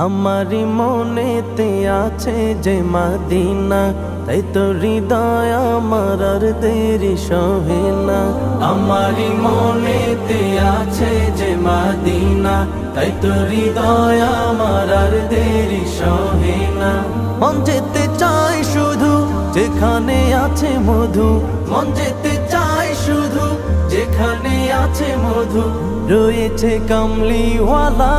আমারি মনেতে আছে যে মদিনা, তাই তো হৃদয় আমার আর দেরি সহে না। আমারি মনেতে আছে যে মদিনা, তাই তো হৃদয় আমার আর দেরি সহে না। মন যেতে চাই শুধু যেখানে আছে মধু, মন যেতে চাই শুধু যেখানে আছে মধু, রয়েছে কামলিওয়ালা।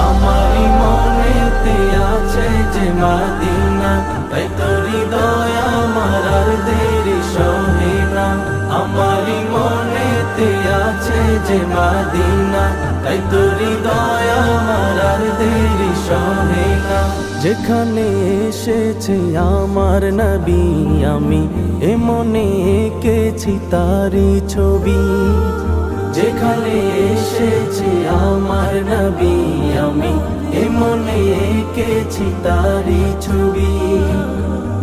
আমারি মনেতে আছে যে মদিনা, তাই তো হৃদয় আমার আর দেরি সহে না। আমারি মনেতে আছে যে মদিনা, তাই তো হৃদয় আমার আর দেরি সহে না। যেখানে এসেছে আমার নবী, আমি এ মনে এঁকেছি তারি ছবি। যেখানে এসেছে আমার নবী, আমি এ মনে এঁকেছি তারি ছবি।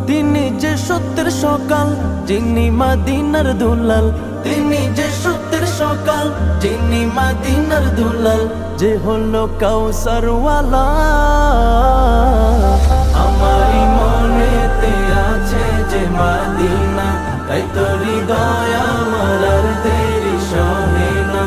তিনি যে সত্যের সকাল, যিনি মদিনার দুলাল, তিনি যে সত্যের সকাল, যিনি মদিনার দুলাল, যে হলো কাউসারওয়ালা। আমারি মনেতে আছে যে মদিনা, তাই তো হৃদয় আমার আর দেরি সহে না।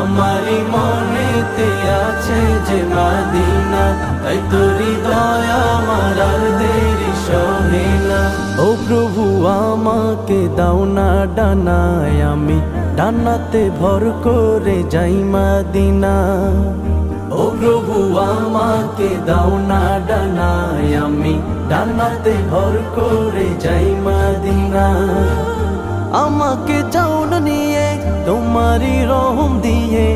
আমারি মনেতে আছে যে মদিনা, তাই তো হৃদয় আমার আর দেরি সহে না। ও প্রভু আমাকে দাও না ডানায়, আমি ডানাতে ভর করে যাই মদিনা। ও প্রভু আমাকে দাও না ডানায়, আমি ডানাতে ভর করে যাই মদিনা। আমাকে যাও না নিয়ে তোমারি রহম দিয়ে,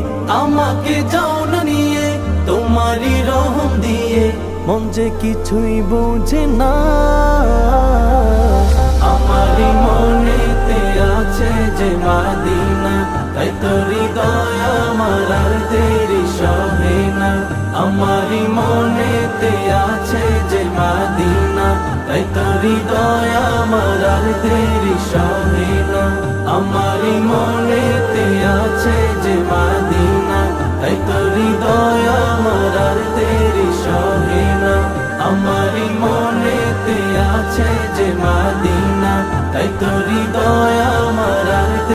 আমাকে যাও না নিয়ে তোমারি রহম দিয়ে, মন যে কিছুই বোঝে না। আমারি মনেতে আছে যে মদিনা, তাই তো হৃদয় আমার আর দেরি সহে না। আমারি মনেতে আছে যে মদিনা, তাই তো হৃদয় আমার আর দেরি সহে না। আমারি মনেতে আছে যে মদিনা, তাই তো হৃদয় আমার আর দেরি সহে না। আমারি মনেতে আছে যে মদিনা, তাই তো হৃদয়